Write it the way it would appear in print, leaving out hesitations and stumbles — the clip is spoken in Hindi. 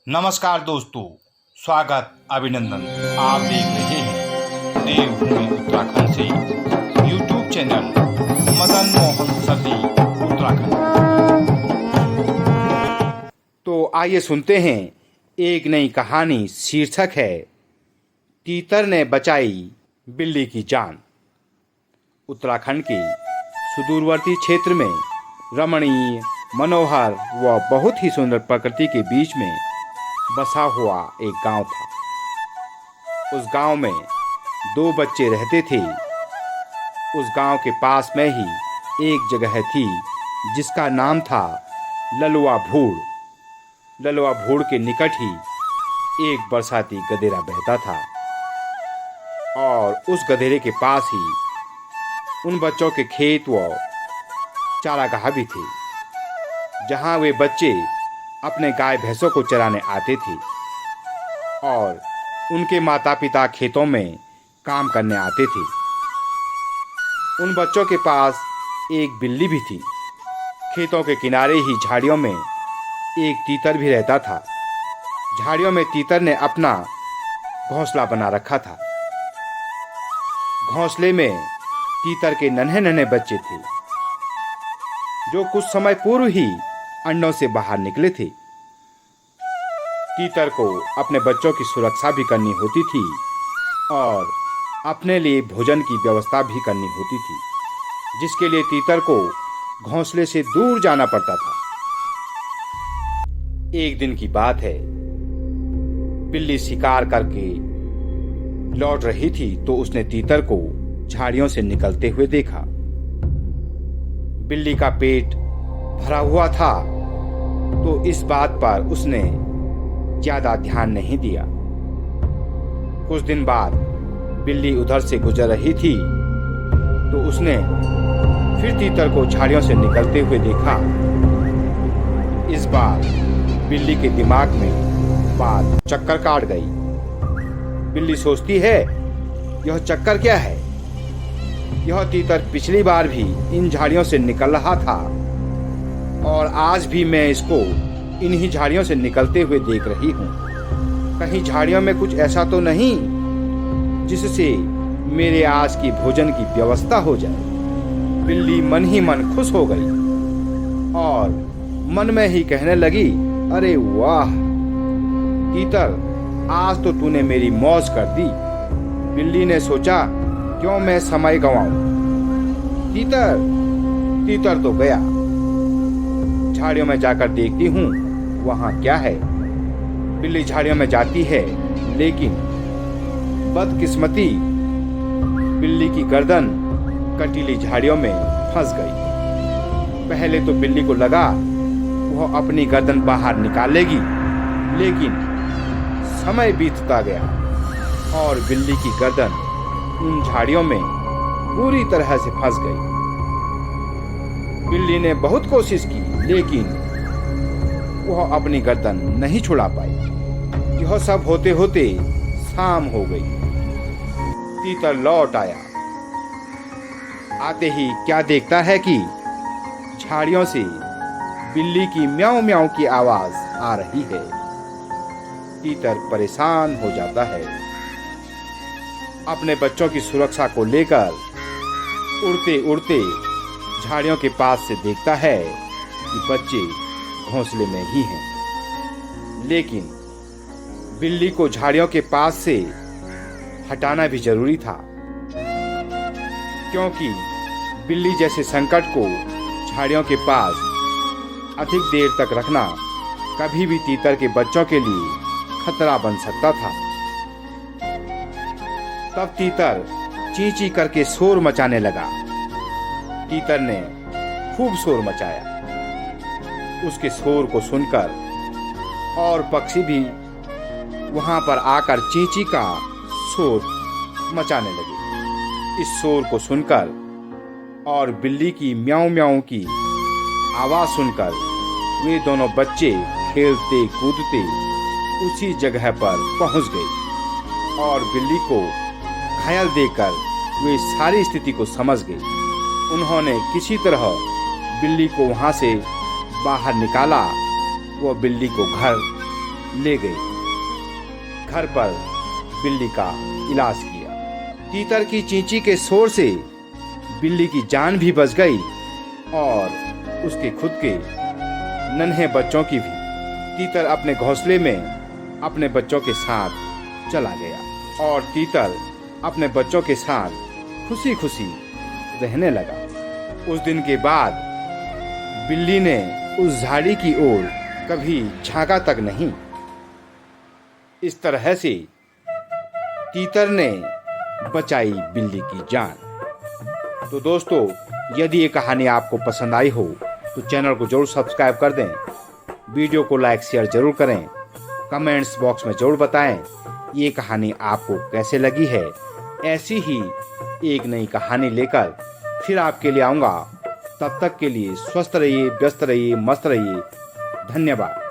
नमस्कार दोस्तों, स्वागत अभिनंदन। आप देख रहे हैं देवभूमि उत्तराखंड से यूट्यूब चैनल मदन मोहन सती उत्तराखंड। तो आइए सुनते हैं एक नई कहानी। शीर्षक है तीतर ने बचाई बिल्ली की जान। उत्तराखंड के सुदूरवर्ती क्षेत्र में रमणीय, मनोहर व बहुत ही सुंदर प्रकृति के बीच में बसा हुआ एक गांव था। उस गांव में 2 बच्चे रहते थे। उस गांव के पास में ही एक जगह थी जिसका नाम था ललुआ भूड़। ललुआ भूड़ के निकट ही एक बरसाती गधेरा बहता था और उस गधेरे के पास ही उन बच्चों के खेत व चारागाह भी थे, जहां वे बच्चे अपने गाय भैंसों को चराने आते थे और उनके माता पिता खेतों में काम करने आते थे। उन बच्चों के पास एक बिल्ली भी थी। खेतों के किनारे ही झाड़ियों में एक तीतर भी रहता था। झाड़ियों में तीतर ने अपना घोंसला बना रखा था। घोंसले में तीतर के नन्हे नन्हे बच्चे थे जो कुछ समय पूर्व ही अंडों से बाहर निकले थे। तीतर को अपने बच्चों की सुरक्षा भी करनी होती थी और अपने लिए भोजन की व्यवस्था भी करनी होती थी, जिसके लिए तीतर को घोंसले से दूर जाना पड़ता था। एक दिन की बात है, बिल्ली शिकार करके लौट रही थी तो उसने तीतर को झाड़ियों से निकलते हुए देखा। बिल्ली का पेट भरा हुआ था तो इस बात पर उसने ज्यादा ध्यान नहीं दिया। कुछ दिन बाद बिल्ली उधर से गुजर रही थी तो उसने फिर तीतर को झाड़ियों से निकलते हुए देखा। इस बार बिल्ली के दिमाग में बात चक्कर काट गई। बिल्ली सोचती है, यह चक्कर क्या है? यह तीतर पिछली बार भी इन झाड़ियों से निकल रहा था और आज भी मैं इसको इन्हीं झाड़ियों से निकलते हुए देख रही हूँ। कहीं झाड़ियों में कुछ ऐसा तो नहीं जिससे मेरे आज की भोजन की व्यवस्था हो जाए। बिल्ली मन ही मन खुश हो गई और मन में ही कहने लगी, अरे वाह तीतर, आज तो तूने मेरी मौज कर दी। बिल्ली ने सोचा, क्यों मैं समय गंवाऊं। तीतर तो गया। झाड़ियों में जाकर देखती हूँ वहां क्या है। बिल्ली झाड़ियों में जाती है, लेकिन बदकिस्मती बिल्ली की गर्दन कटीली झाड़ियों में फंस गई। पहले तो बिल्ली को लगा वह अपनी गर्दन बाहर निकालेगी, लेकिन समय बीतता गया और बिल्ली की गर्दन उन झाड़ियों में पूरी तरह से फंस गई। बिल्ली ने बहुत कोशिश की, लेकिन वह अपनी गर्दन नहीं छुड़ा पाई। यह सब होते होते शाम हो गई। तीतर लौट आया। आते ही क्या देखता है कि झाड़ियों से बिल्ली की म्याऊं म्याऊं की आवाज आ रही है। तीतर परेशान हो जाता है। अपने बच्चों की सुरक्षा को लेकर उड़ते उड़ते झाड़ियों के पास से देखता है कि बच्चे घोंसले में ही हैं। लेकिन बिल्ली को झाड़ियों के पास से हटाना भी जरूरी था, क्योंकि बिल्ली जैसे संकट को झाड़ियों के पास अधिक देर तक रखना कभी भी तीतर के बच्चों के लिए खतरा बन सकता था। तब तीतर ची ची करके शोर मचाने लगा। तीतर ने खूब शोर मचाया। उसके शोर को सुनकर और पक्षी भी वहां पर आकर ची ची का शोर मचाने लगे। इस शोर को सुनकर और बिल्ली की म्याऊं म्याऊं की आवाज सुनकर वे दोनों बच्चे खेलते कूदते उसी जगह पर पहुंच गए और बिल्ली को घायल देखकर वे सारी स्थिति को समझ गए। उन्होंने किसी तरह बिल्ली को वहां से बाहर निकाला। वो बिल्ली को घर ले गई। घर पर बिल्ली का इलाज किया। तीतर की चींची के शोर से बिल्ली की जान भी बच गई और उसके खुद के नन्हे बच्चों की भी। तीतर अपने घोंसले में अपने बच्चों के साथ चला गया और तीतर अपने बच्चों के साथ खुशी खुशी रहने लगा। उस दिन के बाद बिल्ली ने उस झाड़ी की ओर कभी झांका तक नहीं। इस तरह से तीतर ने बचाई बिल्ली की जान। तो दोस्तों, यदि ये कहानी आपको पसंद आई हो तो चैनल को जरूर सब्सक्राइब कर दें, वीडियो को लाइक शेयर जरूर करें, कमेंट्स बॉक्स में जरूर बताएं ये कहानी आपको कैसे लगी है। ऐसी ही एक नई कहानी लेकर फिर आपके लिए आऊँगा। तब तक के लिए स्वस्थ रहिए, व्यस्त रहिए, मस्त रहिए। धन्यवाद।